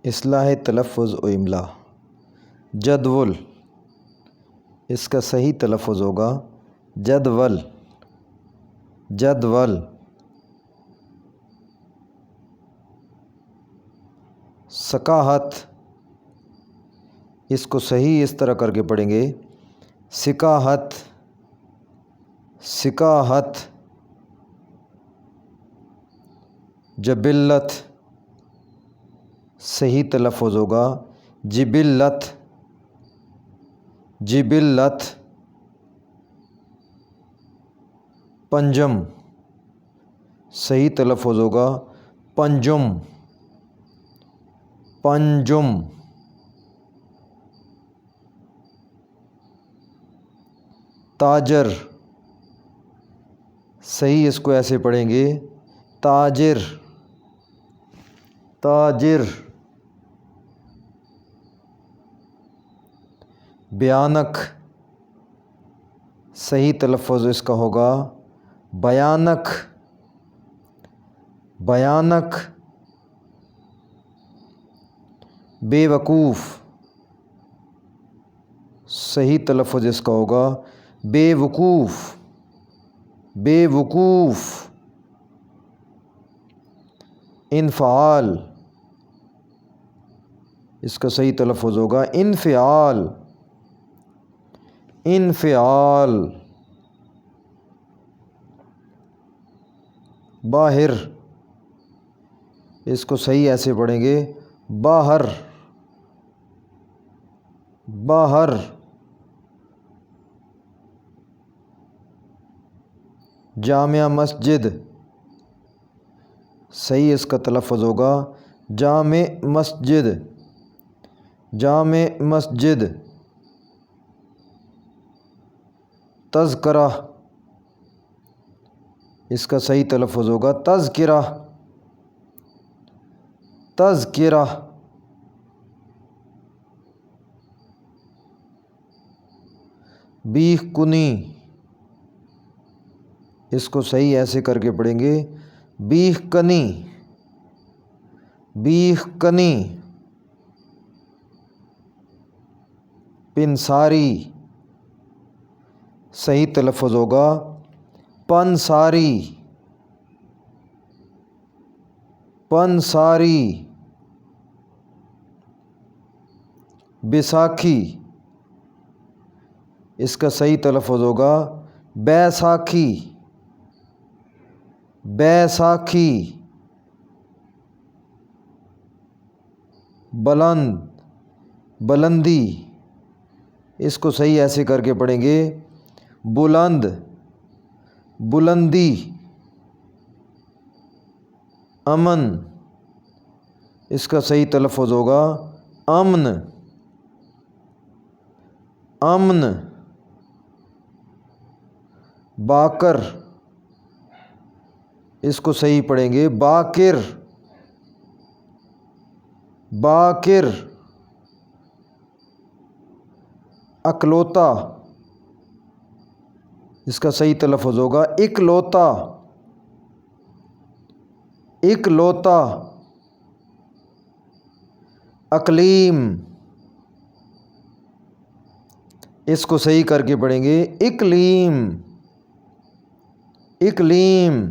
इस्लाह तलफ़्फ़ुज़ व इमला। जदवल, इसका सही तलफ़्फ़ुज़ होगा जदवल, जदवल। सकाहत, इसको सही इस तरह करके पढ़ेंगे सिकाहत, सिकाहत। जबिल्लत, सही तलफ़्फ़ुज़ होगा जिबिल्लत, जिबिल्लत। पंजम, सही तलफ़्फ़ुज़ होगा पंजुम, पंजुम। ताजर, सही इसको ऐसे पढ़ेंगे ताजिर, ताजिर। भयानक, सही तलफ़्फ़ुज़ इसका होगा भयानक, भयानक। बेवकूफ़, सही तलफ़्फ़ुज़ इसका होगा बेवकूफ़, बेवकूफ़। इन्फ़ाल, इसका सही तलफ़्फ़ुज़ होगा इन्फ़िआल, इन्फ़िआल। बाहिर, इसको सही ऐसे पढ़ेंगे बाहर, बाहर। जामिया मस्जिद, सही इसका तलफ़्फ़ुज़ होगा जामे मस्जिद, जामे मस्जिद। तज़किरा, इसका सही तलफ़्फ़ुज़ होगा तज़किरा, तज़किरा। बीख कुनी, इसको सही ऐसे करके पढ़ेंगे बीख कनी, बीख कनी। पिनसारी, सही तलफ़्फ़ुज़ होगा पंसारी, पंसारी। बैसाखी, इसका सही तलफ़्फ़ुज़ होगा बैसाखी, बैसाखी। बुलंद, बुलंदी, इसको सही ऐसे करके पढ़ेंगे बुलंद, बुलंदी। अमन, इसका सही तलफ़्फ़ुज़ होगा अमन, अमन। बाकर, इसको सही पढ़ेंगे बाकिर, बाकिर। अकलौता, इसका सही तलफ़्फ़ुज़ होगा इकलौता, इकलौता। अकलीम, इसको सही करके पढ़ेंगे इकलीम, इकलीम।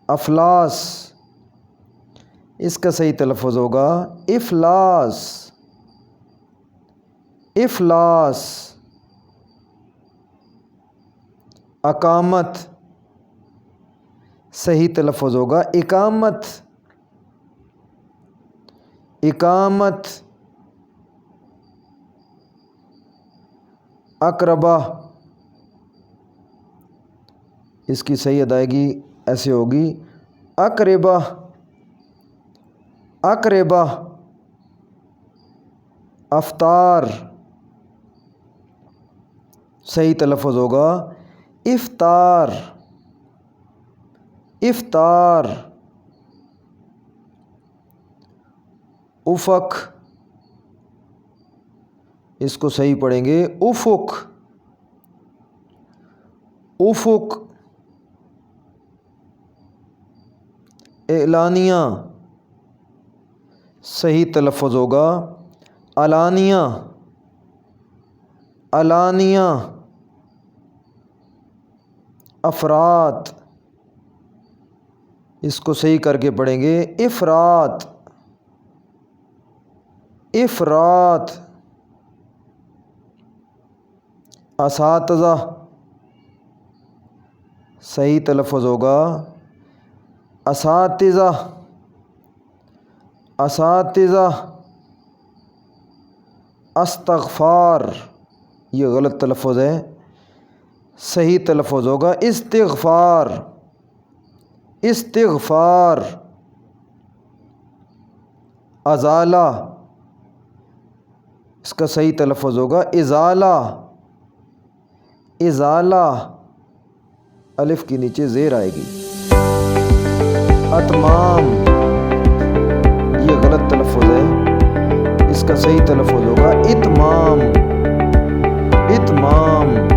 अफलास, इसका सही तलफ़्फ़ुज़ होगा इफ़लास, इफ़लास। अकामत, सही तलफ़्फ़ुज़ होगा इकामत, इकामत। अक़रबा, इसकी सही अदायगी ऐसे होगी अक़रबा, अक़रबा। अफ़तार, सही तलफ़्फ़ुज़ होगा इफ़्तार, इफ़्तार। उफ़क़, इसको सही पढ़ेंगे उफ़ुक़, उफ़ुक़। एलानिया, सही तलफ़ुज़ होगा अलानिया, अलानिया। अफ़रात, इसको सही करके पढ़ेंगे इफ़रात, इफ़रात। असातिज़ा, सही तलफ़ुज़ होगा असातिज़ा, असातिज़ा। अस्तग़फ़ार, ये गलत तलफ़ुज़ है, सही तलफ़ुज़ होगा इस्तिग़फ़ार, इस्तिग़फ़ार। अज़ाला, इसका सही तलफ़ुज़ होगा इज़ाला, इज़ाला। अलिफ के नीचे ज़ेर आएगी। अतमाम, ये गलत तलफ़ुज़ है, इसका सही तलफ़ुज़ होगा इत्माम, इत्माम।